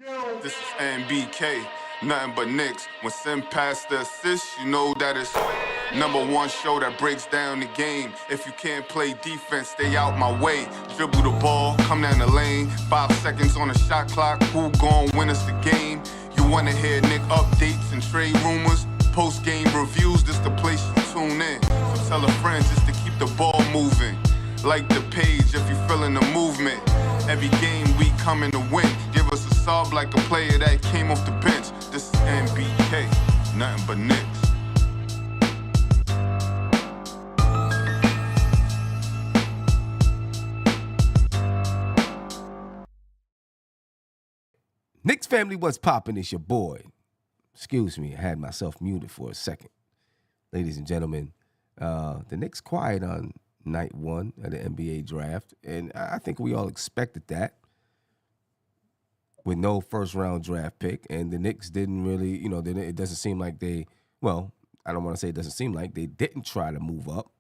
This is NBK, nothing but Knicks. When Sim pass the assist, you know that it's number one show that breaks down the game. If you can't play defense, stay out my way. Dribble the ball, come down the lane. 5 seconds on the shot clock, who gon' win us the game? You wanna hear Nick updates and trade rumors? Post-game reviews, this the place you tune in. So tell a friend just to keep the ball moving. Like the page if you feeling the movement. Every game we coming to win. Give us a sub like a player that came off the bench. This is NBK, nothing but Knicks. Knicks family, what's poppin'? It's your boy. Excuse me, I had myself muted for a second. Ladies and gentlemen, the Knicks quiet on night one of the NBA draft, and I think we all expected that with no first-round draft pick, and the Knicks didn't really, it doesn't seem like I don't want to say it doesn't seem like they didn't try to move up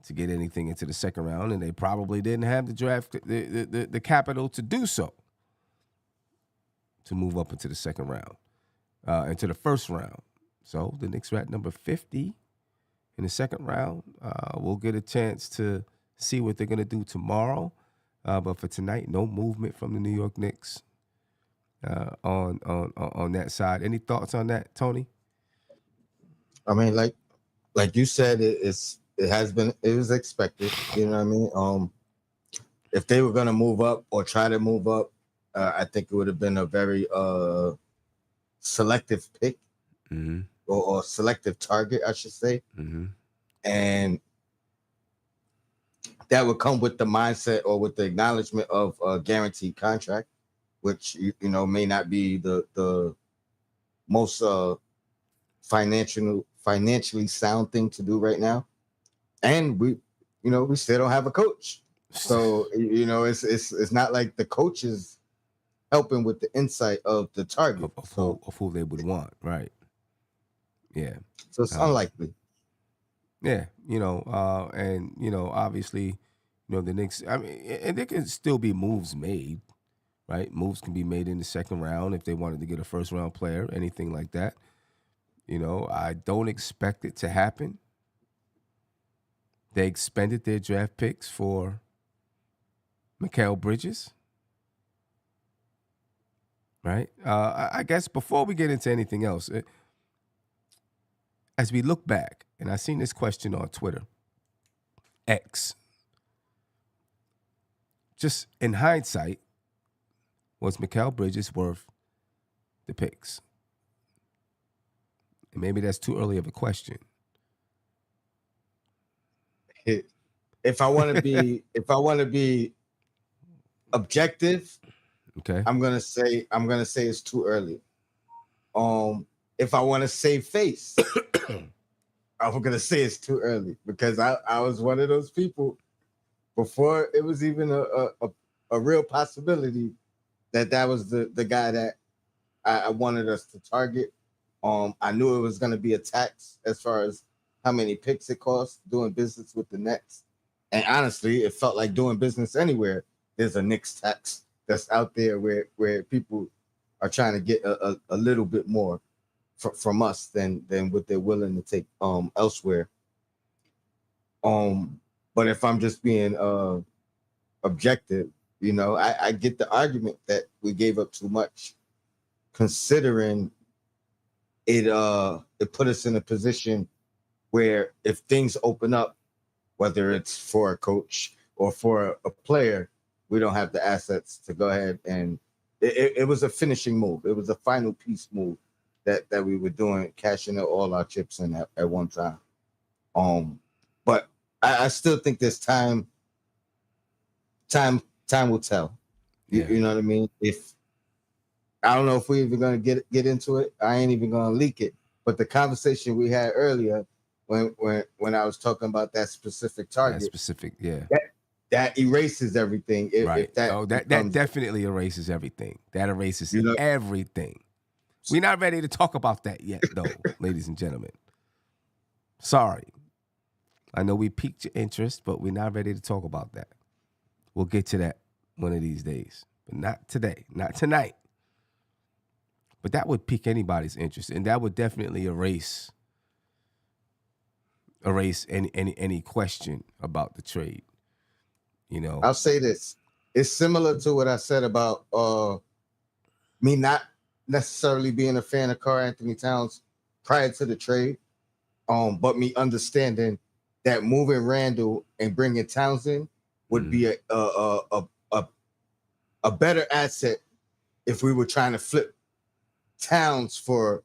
to get anything into the second round, and they probably didn't have the draft, the capital to do so, to move up into the second round, into the first round. So the Knicks are at number 50 in the second round. We'll get a chance to see what they're going to do tomorrow. But for tonight, no movement from the New York Knicks on that side. Any thoughts on that, Tony? I mean, like you said, it was expected. You know what I mean? If they were going to move up or try to move up, I think it would have been a very selective pick. Mm-hmm. Or selective target, I should say. Mm-hmm. And that would come with the mindset or with the acknowledgement of a guaranteed contract, which, you know, may not be the most financially sound thing to do right now. And we still don't have a coach. So, it's not like the coach is helping with the insight of the target. Of who they would want, right? Yeah. So it's unlikely. Yeah, obviously, the Knicks, I mean, and there can still be moves made, right? Moves can be made in the second round if they wanted to get a first-round player, anything like that. I don't expect it to happen. They expended their draft picks for Mikal Bridges, right? I guess before we get into anything else, as we look back, and I seen this question on Twitter, X, just in hindsight, was Mikal Bridges worth the picks? And maybe that's too early of a question. If I want to be objective, okay, I'm gonna say it's too early. If I want to save face, I'm gonna say it's too early because I was one of those people before it was even a real possibility that was the guy that I wanted us to target. I knew it was gonna be a tax as far as how many picks it costs doing business with the Nets, and honestly, it felt like doing business anywhere. There's a Knicks tax that's out there where people are trying to get a little bit more from us than what they're willing to take elsewhere. But if I'm just being objective, I get the argument that we gave up too much, considering it put us in a position where if things open up, whether it's for a coach or for a player, we don't have the assets to go ahead and it was a finishing move. It was a final piece move that we were doing, cashing out all our chips in at one time. But I still think there's time will tell. You know what I mean? If I don't know if we're even gonna get into it, I ain't even gonna leak it. But the conversation we had earlier when I was talking about that specific target, that erases everything. Right. That definitely erases everything. That erases everything. We're not ready to talk about that yet, though, ladies and gentlemen. Sorry. I know we piqued your interest, but we're not ready to talk about that. We'll get to that one of these days, but not today, not tonight. But that would pique anybody's interest, and that would definitely erase any question about the trade. You know, I'll say this. It's similar to what I said about me not necessarily being a fan of Karl Anthony Towns prior to the trade, but me understanding that moving Randall and bringing Towns in would be a better asset if we were trying to flip Towns for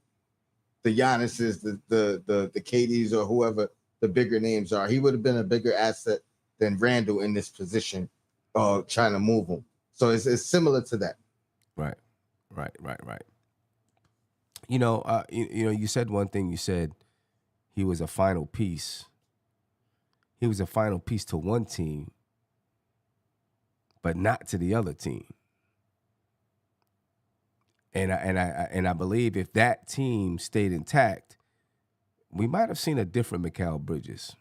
the Giannis's, the KDs, or whoever the bigger names are. He would have been a bigger asset than Randall in this position, trying to move him. So it's similar to that. Right. You know, you said one thing. You said he was a final piece. He was a final piece to one team, but not to the other team. And I believe if that team stayed intact, we might have seen a different Mikal Bridges.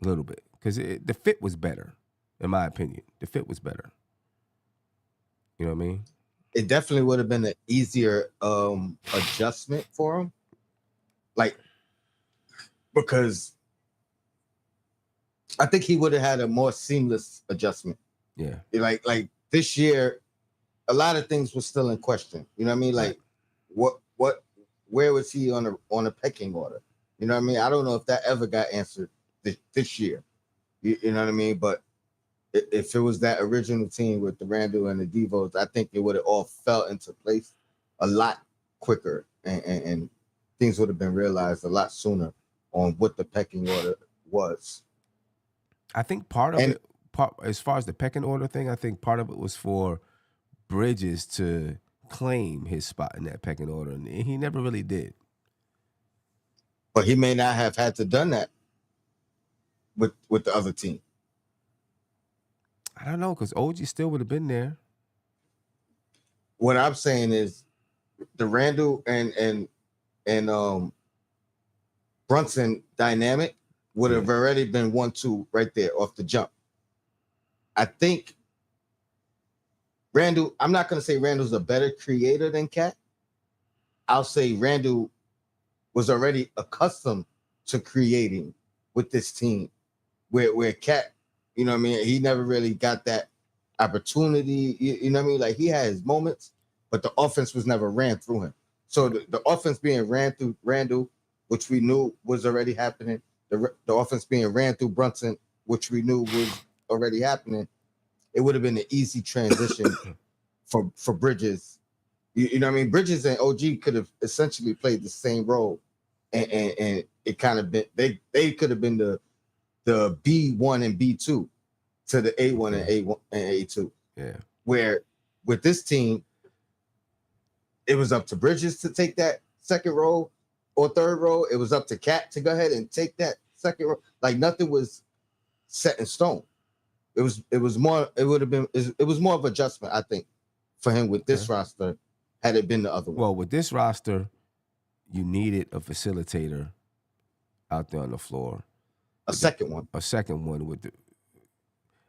A little bit, because the fit was better, in my opinion. The fit was better. You know what I mean? It definitely would have been an easier adjustment for him, like, because I think he would have had a more seamless adjustment. Yeah. Like this year, a lot of things were still in question. You know what I mean? Like, where was he on a pecking order? You know what I mean? I don't know if that ever got answered this year. You know what I mean? But if it was that original team with the Randall and the Devos, I think it would have all fell into place a lot quicker, and things would have been realized a lot sooner on what the pecking order was. I think part of it, as far as the pecking order thing, I think part of it was for Bridges to claim his spot in that pecking order, and he never really did. But he may not have had to done that with the other team. I don't know, because OG still would have been there. What I'm saying is the Randall and Brunson dynamic would have already been 1-2 right there off the jump. I think Randall, I'm not going to say Randall's a better creator than Cat. I'll say Randall was already accustomed to creating with this team, where Cat, you know what I mean, he never really got that opportunity. You know what I mean? Like, he had his moments, but the offense was never ran through him. So the offense being ran through Randall, which we knew was already happening, the offense being ran through Brunson, which we knew was already happening, it would have been an easy transition for Bridges. You know what I mean? Bridges and OG could have essentially played the same role, and it kind of been they could have been the B1 and B2 to the A1 and A1 and A2. Yeah. Where with this team, it was up to Bridges to take that second role or third role. It was up to Cat to go ahead and take that second role. Like, nothing was set in stone. It was more of adjustment, I think, for him with this roster had it been the other one. Well, with this roster, you needed a facilitator out there on the floor. A second one with the.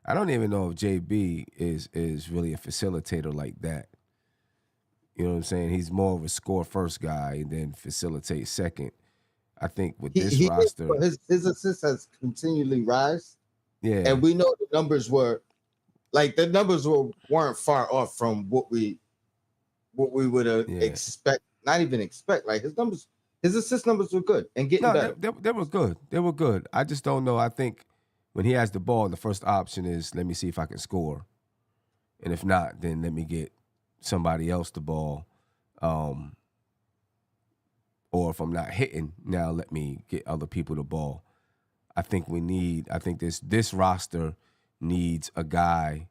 I don't even know if JB is really a facilitator like that. You know what I'm saying? He's more of a score first guy and then facilitate second. I think with this roster, his assists has continually rise. Yeah, and we know the numbers weren't far off from what we would expect. Not even expect. Like, his assist numbers were good and getting better. They were good. They were good. I just don't know. I think when he has the ball, the first option is, let me see if I can score, and if not, then let me get somebody else the ball. Or if I'm not hitting, now let me get other people the ball. I think this roster needs a guy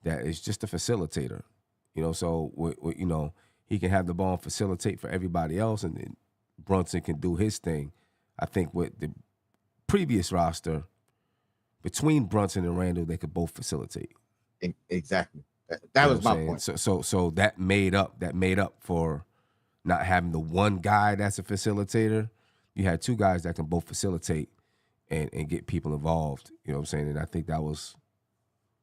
that is just a facilitator. You know, so you know, he can have the ball and facilitate for everybody else, and then Brunson can do his thing. I think with the previous roster, between Brunson and Randall, they could both facilitate. Exactly. That was my point. So that made up for not having the one guy that's a facilitator. You had two guys that can both facilitate and get people involved. You know what I'm saying? And I think that was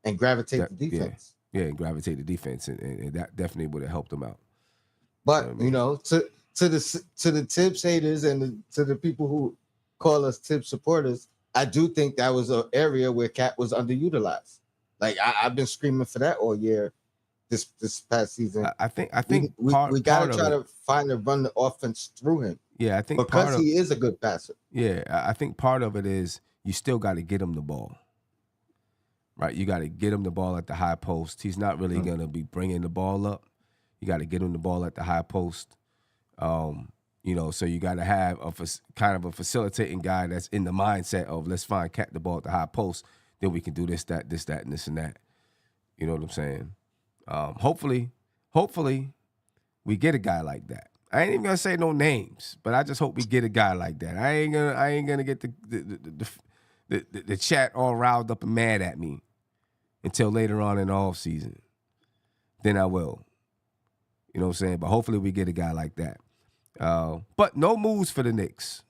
and gravitate the defense. Yeah, and gravitate the defense, and that definitely would have helped them out. But I mean? to the Tibbs haters and to the people who call us Tibbs supporters, I do think that was an area where Cat was underutilized. Like I've been screaming for that all year. This past season, I think we got to part of try it. to find and run the offense through him Yeah, I think because he is a good passer. Yeah, I think part of it is you still got to get him the ball. Right, you got to get him the ball at the high post. He's not really going to be bringing the ball up. You got to get him the ball at the high post. So you got to have kind of a facilitating guy that's in the mindset of let's find Cat the ball at the high post. Then we can do this, that, and this and that. You know what I'm saying? Hopefully, we get a guy like that. I ain't even gonna say no names, but I just hope we get a guy like that. I ain't gonna get the chat all riled up and mad at me until later on in the off season. Then I will. You know what I'm saying? But hopefully we get a guy like that. But no moves for the Knicks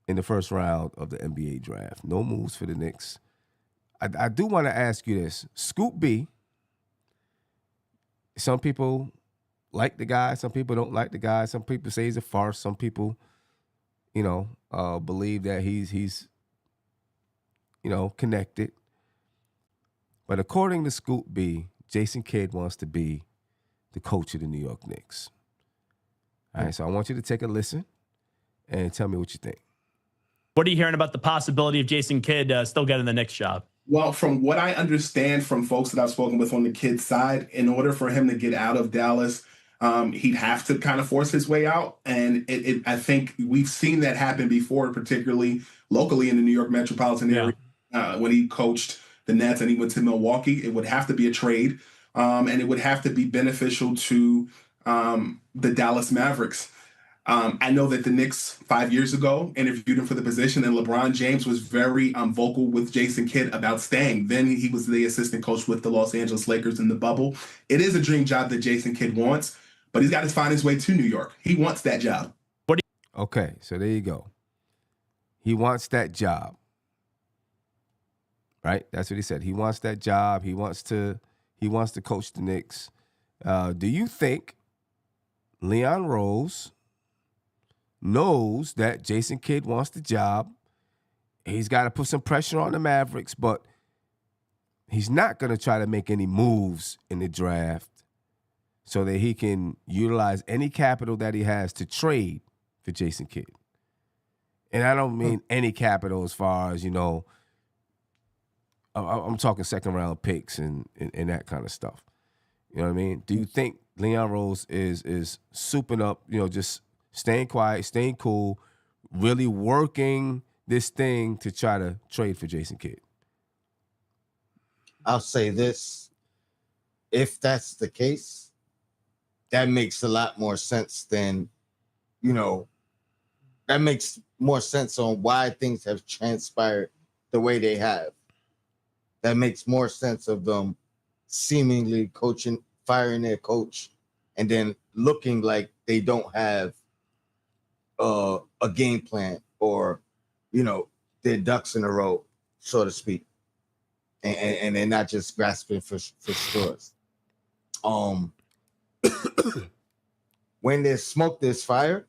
in the first round of the NBA draft. No moves for the Knicks. I do want to ask you this. Scoop B, some people like the guy, some people don't like the guy. Some people say he's a farce. Some people, believe that he's connected. But according to Scoop B, Jason Kidd wants to be the coach of the New York Knicks. All right, so I want you to take a listen and tell me what you think. What are you hearing about the possibility of Jason Kidd still getting the Knicks job? Well, from what I understand from folks that I've spoken with on the Kidd side, in order for him to get out of Dallas, he'd have to kind of force his way out. And I think we've seen that happen before, particularly locally in the New York metropolitan area. When he coached the Nets and he went to Milwaukee, it would have to be a trade. And it would have to be beneficial to the Dallas Mavericks. I know that the Knicks 5 years ago interviewed him for the position, and LeBron James was very vocal with Jason Kidd about staying. Then he was the assistant coach with the Los Angeles Lakers in the bubble. It is a dream job that Jason Kidd wants, but he's got to find his way to New York. He wants that job. Okay, so there you go. He wants that job. Right? That's what he said. He wants that job. He wants to coach the Knicks. Do you think Leon Rose knows that Jason Kidd wants the job? He's got to put some pressure on the Mavericks, but he's not going to try to make any moves in the draft so that he can utilize any capital that he has to trade for Jason Kidd. And I don't mean any capital as far as, I'm talking second round picks and that kind of stuff. You know what I mean? Do you think Leon Rose is souping up, just staying quiet, staying cool, really working this thing to try to trade for Jason Kidd? I'll say this. If that's the case, that makes a lot more sense than, that makes more sense on why things have transpired the way they have. That makes more sense of them seemingly firing their coach, and then looking like they don't have a game plan or, their ducks in a row, so to speak. And they're not just grasping for straws. When there's smoke, there's fire.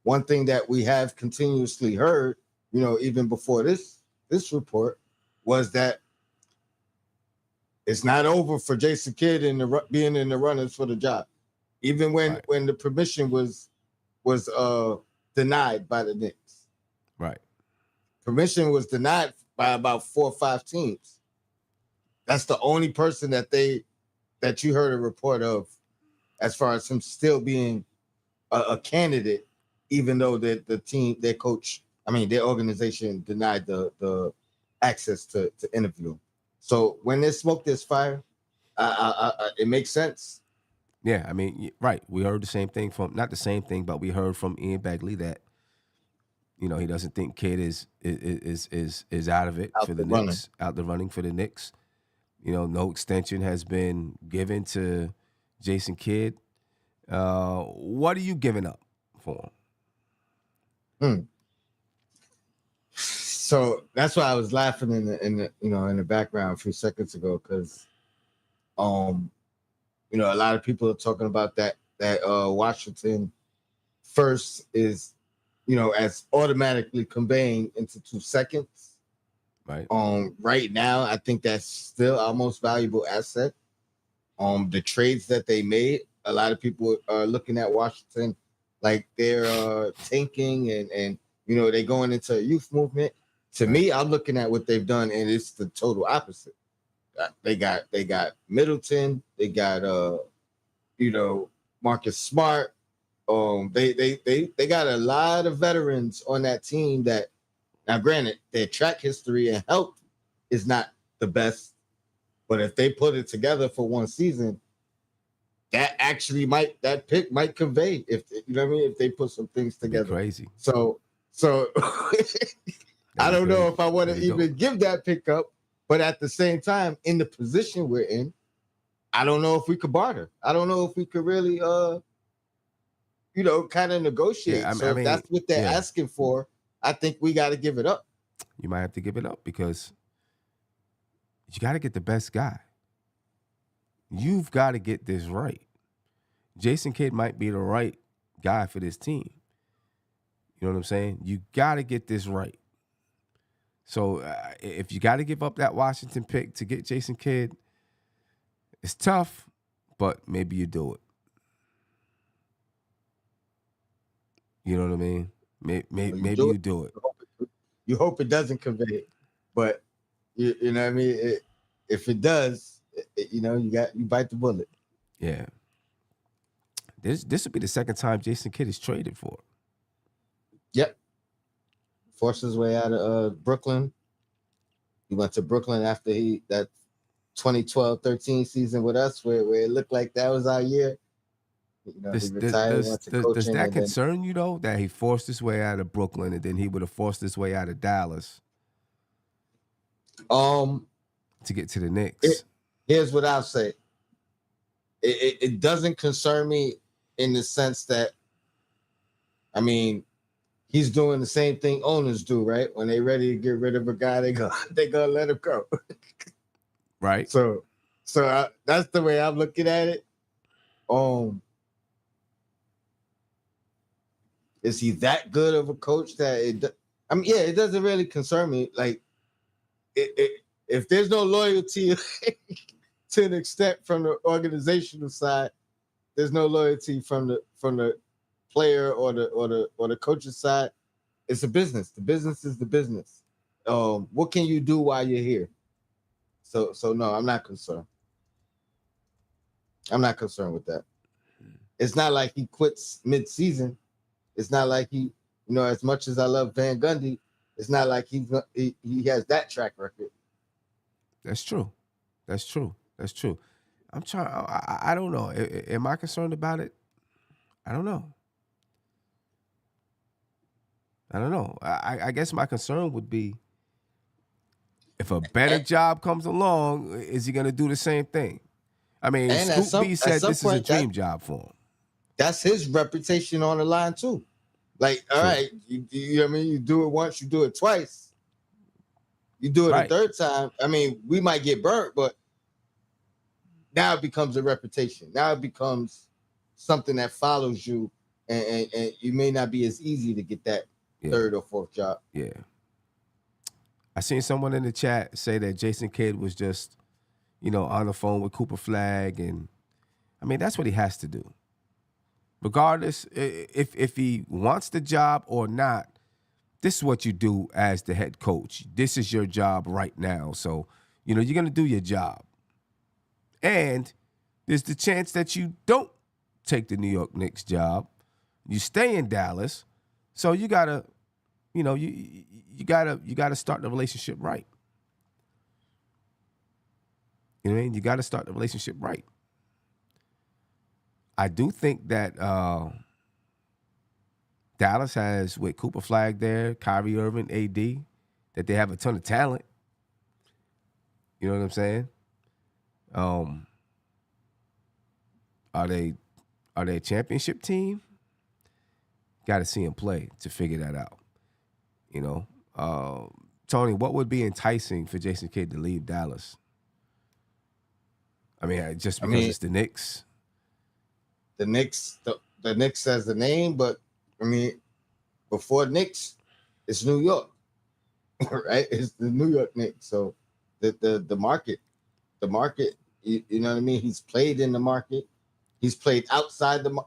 One thing that we have continuously heard, even before this report, was that it's not over for Jason Kidd being in the runners for the job, even when the permission was denied by the Knicks. Right. Permission was denied by about 4 or 5 teams. That's the only person that you heard a report of, as far as him still being a candidate, even though the team, their coach, their organization denied the access to interview him. So when there's smoke, there's fire. It makes sense. Yeah, right. We heard the same thing not the same thing, but we heard from Ian Bagley that he doesn't think Kidd is out of it for the Knicks, out the running for the Knicks. No extension has been given to Jason Kidd. What are you giving up for him? So that's why I was laughing in the background a few seconds ago, because You know, a lot of people are talking about that Washington first is, you know, as automatically conveying into 2 seconds. Right. Right now, I think that's still our most valuable asset. The trades that they made, a lot of people are looking at Washington like they're tanking and you know, they're going into a youth movement. To me, I'm looking at what they've done, and it's the total opposite. They got Middleton, they got you know, Marcus Smart. They got a lot of veterans on that team that, now granted, their track history and health is not the best, but if they put it together for one season, that pick might convey, if you know what I mean, if they put some things together. Crazy. So I don't know if I want to even give that pick up, but at the same time, in the position we're in, I don't know if we could barter. I don't know if we could really you know, kind of negotiate. Yeah, if that's what they're asking for, I think we got to give it up. You might have to give it up because you got to get the best guy. You've got to get this right. Jason Kidd might be the right guy for this team. You know what I'm saying? You got to get this right. So if you got to give up that Washington pick to get Jason Kidd, it's tough, but maybe you do it. You know what I mean? Maybe you do it. You hope it doesn't convey it, but you know what I mean. If it does, you know, you bite the bullet. Yeah. This will be the second time Jason Kidd is traded for. Yep. Forced his way out of Brooklyn. He went to Brooklyn after that 2012-13 season with us, where it looked like that was our year. You know, he retired, went to coaching. Does that concern you, though, that he forced his way out of Brooklyn and then he would have forced his way out of Dallas to get to the Knicks? Here's what I'll say. It doesn't concern me in the sense that, I mean, he's doing the same thing owners do, right? When they're ready to get rid of a guy, they gonna let him go. Right. So that's the way I'm looking at it. Is he that good of a coach that it doesn't really concern me. Like, if there's no loyalty to an extent from the organizational side, there's no loyalty from the player or the coach's side. It's a business. The business is the business. What can you do while you're here? So no, I'm not concerned. I'm not concerned with that. It's not like he quits mid-season. It's not like he, you know, as much as I love Van Gundy, it's not like he has that track record. That's true. I'm trying. I don't know. Am I concerned about it? I don't know. I guess my concern would be if a better job comes along, is he going to do the same thing? I mean, Scoop B said this is a dream job for him. That's his reputation on the line too. Like, all right, you know what I mean? You do it once, you do it twice. You do it a third time. I mean, we might get burnt, but now it becomes a reputation. Now it becomes something that follows you, and you may not be as easy to get that third or fourth job. Yeah. I seen someone in the chat say that Jason Kidd was just, you know, on the phone with Cooper Flagg, and I mean, that's what he has to do. Regardless if he wants the job or not, this is what you do as the head coach. This is your job right now. So, you know, you're going to do your job. And there's the chance that you don't take the New York Knicks job. You stay in Dallas. So you got to, you know, you got to start the relationship right. You know what I mean? You got to start the relationship right. I do think that Dallas has, with Cooper Flagg there, Kyrie Irving, AD, that they have a ton of talent. You know what I'm saying? Are they a championship team? Got to see them play to figure that out. You know, Tony, what would be enticing for Jason Kidd to leave Dallas? I mean, just I because mean, it's the Knicks. the Knicks, the Knicks has the name, but I mean, before Knicks, it's New York, right? It's the New York Knicks. So the market, you know what I mean? He's played in the market. He's played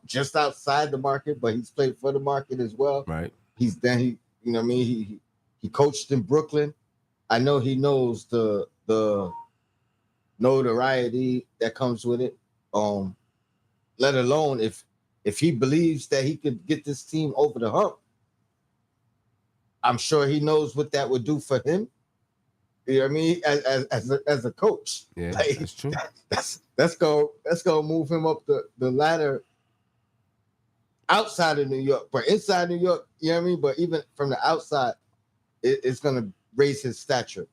just outside the market, but he's played for the market as well. Right. You know what I mean? He coached in Brooklyn. I know he knows the notoriety that comes with it. Let alone if he believes that he could get this team over the hump, I'm sure he knows what that would do for him. You know what I mean? As a coach. Yeah, Like, that's true. That's gonna move him up the ladder outside of New York. But inside New York, you know what I mean? But even from the outside, it's gonna raise his stature.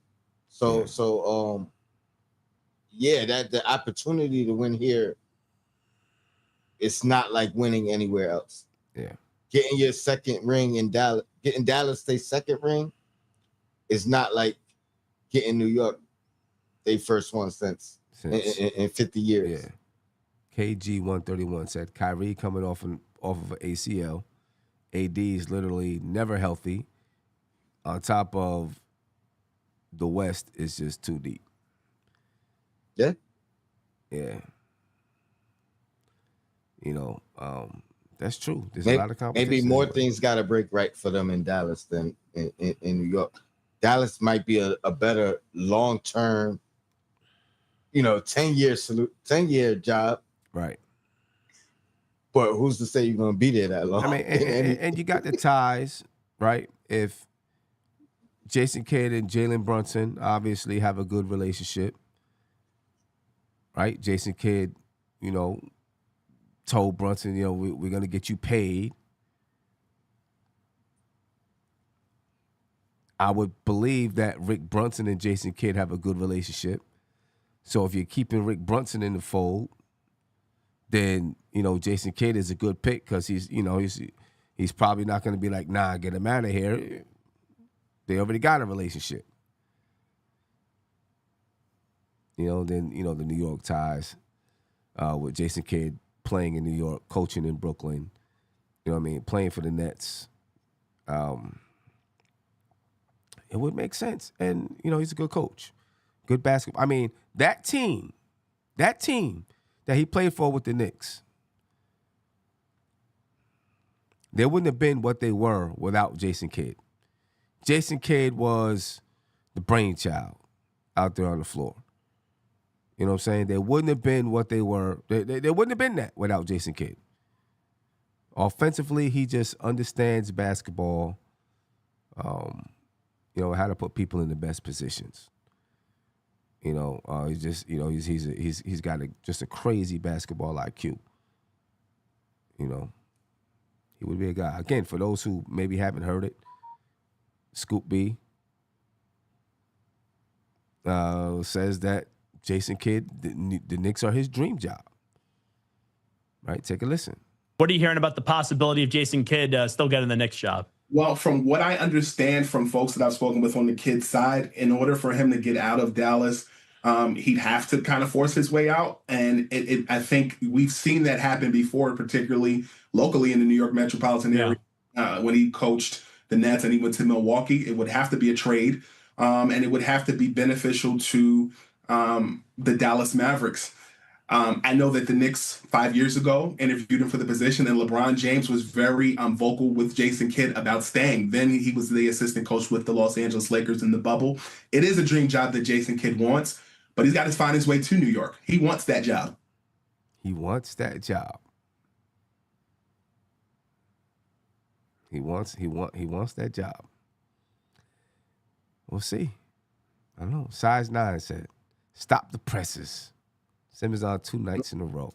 So yeah, that the opportunity to win here, it's not like winning anywhere else. Yeah. Getting your second ring in Dallas, getting Dallas their second ring is not like getting New York they first one since in 50 years. Yeah. KG 131 said Kyrie coming off of an ACL. AD is literally never healthy. On top of the West is just too deep. Yeah. Yeah. You know, that's true. There's maybe, a lot of competition. Maybe more anyway. things got to break right for them in Dallas than in New York. Dallas might be a better long-term, 10-year job. Right. But who's to say you're going to be there that long? I mean, and you got the ties, right? If Jason Kidd and Jalen Brunson obviously have a good relationship, right? Jason Kidd, told Brunson, we're going to get you paid. I would believe that Rick Brunson and Jason Kidd have a good relationship. So if you're keeping Rick Brunson in the fold, then, Jason Kidd is a good pick because he's probably not going to be like, nah, get him out of here. They already got a relationship. Then, the New York ties with Jason Kidd playing in New York, coaching in Brooklyn, playing for the Nets. It would make sense. And, he's a good coach. Good basketball. I mean, that team that he played for with the Knicks, they wouldn't have been what they were without Jason Kidd. Jason Kidd was the brainchild out there on the floor. You know what I'm saying? They wouldn't have been what they were. They wouldn't have been that without Jason Kidd. Offensively, he just understands basketball, how to put people in the best positions. He's just, he's got just a crazy basketball IQ. He would be a guy. Again, for those who maybe haven't heard it, Scoop B says that Jason Kidd, the Knicks are his dream job. Right? Take a listen. What are you hearing about the possibility of Jason Kidd still getting the Knicks job? Well, from what I understand from folks that I've spoken with on the Kidd side, in order for him to get out of Dallas, he'd have to kind of force his way out. And I think we've seen that happen before, particularly locally in the New York metropolitan area. When he coached the Nets and he went to Milwaukee, it would have to be a trade. And it would have to be beneficial to the Dallas Mavericks. I know that the Knicks 5 years ago interviewed him for the position, and LeBron James was very vocal with Jason Kidd about staying. Then he was the assistant coach with the Los Angeles Lakers in the bubble. It is a dream job that Jason Kidd wants, but he's got to find his way to New York. He wants that job. He wants that job. He wants that job. We'll see. I don't know. Size 9 said, "Stop the presses." Simmons on 2 nights in a row.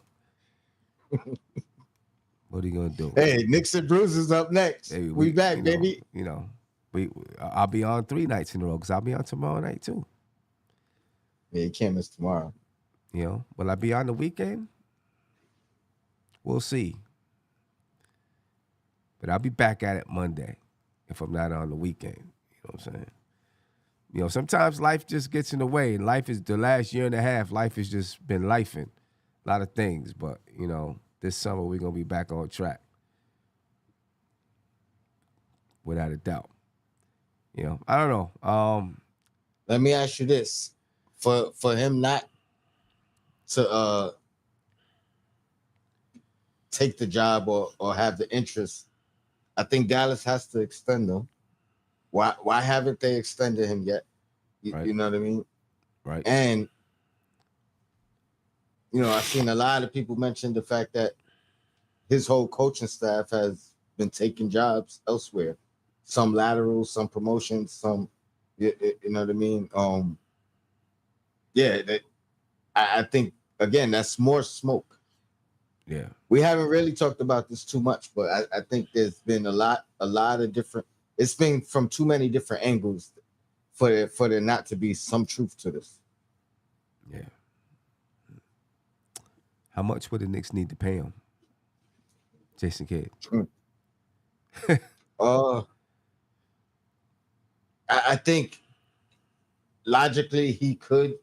What are you gonna do? Hey, Knicks and Bruises up next. Hey, we back, baby. I'll be on 3 nights in a row because I'll be on tomorrow night too. Yeah, you can't miss tomorrow. Will I be on the weekend? We'll see. But I'll be back at it Monday if I'm not on the weekend. You know what I'm saying? You know, sometimes life just gets in the way. Life is the last year and a half. Life has just been lifing, a lot of things. But you know, this summer we're gonna be back on track, without a doubt. You know, I don't know. Let me ask you this: for him not to take the job or have the interest, I think Dallas has to extend him. Why haven't they extended him yet? Right. You know what I mean? Right. And you know, I've seen a lot of people mention the fact that his whole coaching staff has been taking jobs elsewhere, some laterals, some promotions, some, you know what I mean? Yeah, I think again that's more smoke. Yeah. We haven't really talked about this too much, but I think there's been a lot of different. It's been from too many different angles for there not to be some truth to this. Yeah. How much would the Knicks need to pay him, Jason Kidd? Uh, I think logically he could,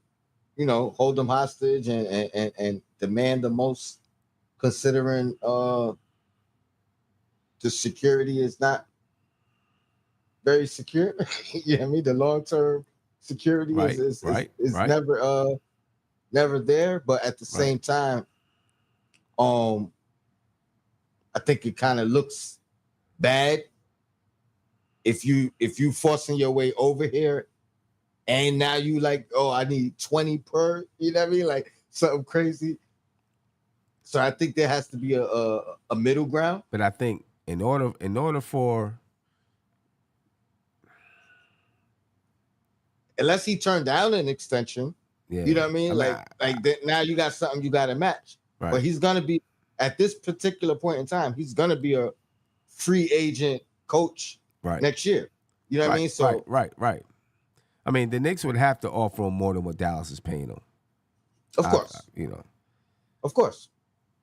you know, hold them hostage and demand the most, considering the security is not very secure. You know what I mean? The long-term security Right. is Right. never there. But at the same time, I think it kind of looks bad if you forcing your way over here and now you like, oh, I need 20 per, you know what I mean? Like something crazy. So I think there has to be a middle ground. But I think in order for, Unless he turned down an extension, yeah, you know what I mean? Now you got something you got to match. right. But he's gonna be at this particular point in time. He's gonna be a free agent coach Right. next year. You know what I mean? So right. I mean, the Knicks would have to offer him more than what Dallas is paying him. of course, of course.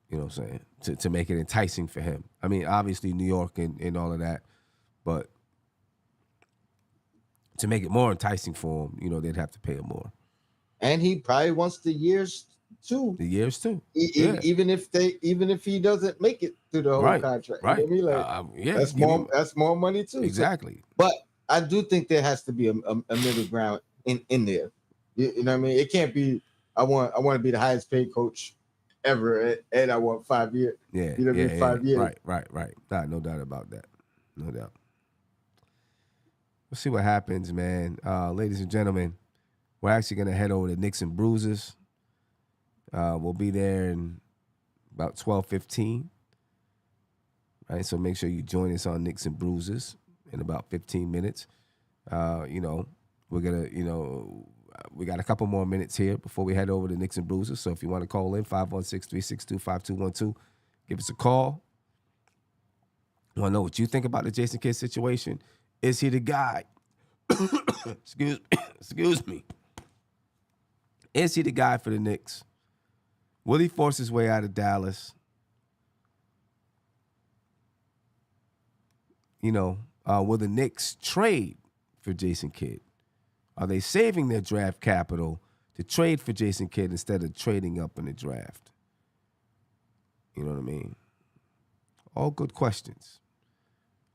You know what I'm saying? To make it enticing for him. I mean, obviously New York and all of that, but to make it more enticing for him, you know, they'd have to pay him more. And he probably wants the years too. The years too. Even if he doesn't make it through the whole contract. Right. You know what I mean? Like, that's more money too. Exactly. So, but I do think there has to be a middle ground in there. You know what I mean? It can't be I want to be the highest paid coach ever and I want 5 years. Yeah. You know what I mean? 5 years. Right. No doubt about that. No doubt. We'll see what happens, man. Ladies and gentlemen, we're actually going to head over to Knicks and Bruises. We'll be there in about 12:15. Right, so make sure you join us on Knicks and Bruises in about 15 minutes. You know, we're going to, we got a couple more minutes here before we head over to Knicks and Bruises. So if you want to call in, 516-362-5212, give us a call. I want to know what you think about the Jason Kidd situation. Is he the guy? Excuse me. Is he the guy for the Knicks? Will he force his way out of Dallas? You know, will the Knicks trade for Jason Kidd? Are they saving their draft capital to trade for Jason Kidd instead of trading up in the draft? You know what I mean? All good questions.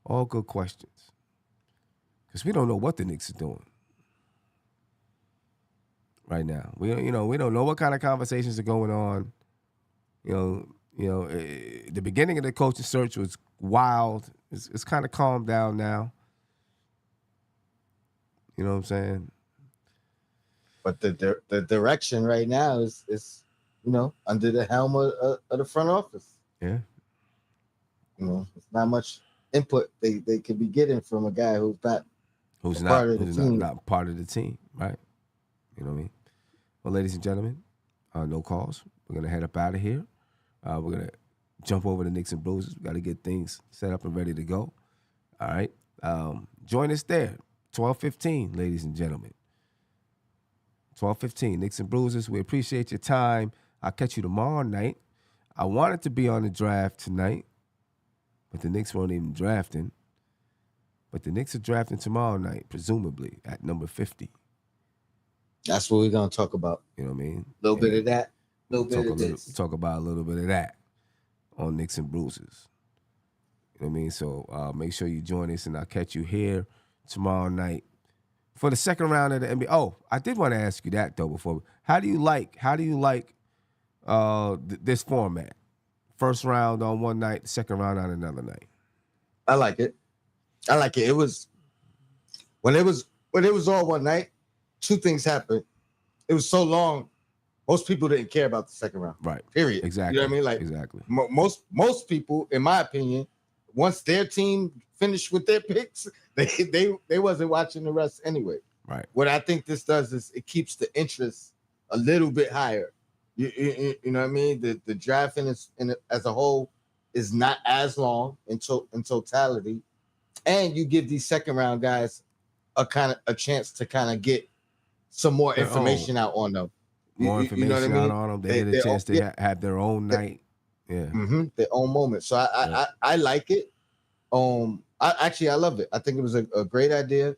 All good questions. Because we don't know what the Knicks are doing right now. We don't know what kind of conversations are going on. The beginning of the coaching search was wild. It's kind of calmed down now. You know what I'm saying? But the direction right now is under the helm of the front office. Yeah. You know, it's not much input they could be getting from a guy who's not part of the team, right? You know what I mean? Well, ladies and gentlemen, no calls. We're gonna head up out of here. We're gonna jump over to Knicks and Bruises. We got to get things set up and ready to go. All right. Join us there, 12:15, ladies and gentlemen. 12:15, Knicks and Bruises. We appreciate your time. I'll catch you tomorrow night. I wanted to be on the draft tonight, but the Knicks weren't even drafting. But the Knicks are drafting tomorrow night, presumably at number 50. That's what we're gonna talk about. You know what I mean? A little bit of that, a little bit of this. Talk about a little bit of that on Knicks and Bruises. You know what I mean? So make sure you join us, and I'll catch you here tomorrow night for the second round of the NBA. Oh, I did want to ask you that though before. How do you like this format? First round on one night, second round on another night. I like it. It was when it was all one night. Two things happened. It was so long. Most people didn't care about the second round. Right. Period. Exactly. You know what I mean? Like exactly. Most people, in my opinion, once their team finished with their picks, they wasn't watching the rest anyway. Right. What I think this does is it keeps the interest a little bit higher. You know what I mean? The draft as a whole is not as long in totality, and you give these second round guys a chance to kind of get some more information out on them. More information you know what I mean? out on them. They get a chance to have their own night. Yeah. Their own moment. So I like it. I love it. I think it was a great idea.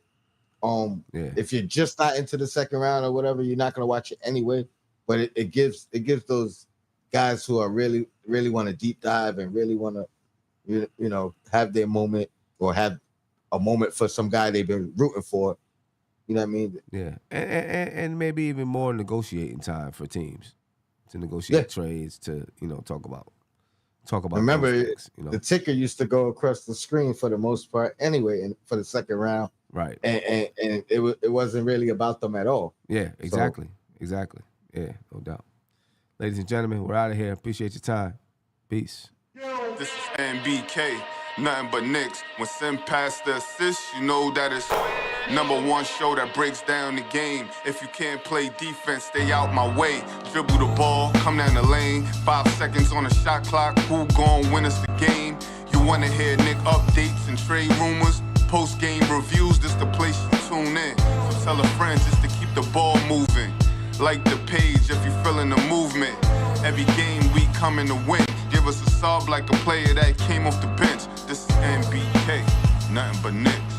If you're just not into the second round or whatever, you're not gonna watch it anyway. But it gives those guys who are really want to deep dive and really want to have their moment or have a moment for some guy they've been rooting for. You know what I mean? Yeah, and maybe even more negotiating time for teams to negotiate trades to talk about. Remember, those things, the ticker used to go across the screen for the most part anyway, and for the second round, right? And it wasn't really about them at all. Yeah, exactly. Yeah, no doubt. Ladies and gentlemen, we're out of here. Appreciate your time. Peace. This is NBK, nothing but Knicks. When Sim passed the assist, you know that it's #1 show that breaks down the game. If you can't play defense, stay out my way. Dribble the ball, come down the lane. 5 seconds on the shot clock, who gon' win us the game? You wanna hear Nick updates and trade rumors? Post-game reviews, this the place you tune in. So tell a friend just to keep the ball moving. Like the page if you feeling the movement. Every game we coming to win. Give us a sub like a player that came off the bench. This is NBK, nothing but Knicks.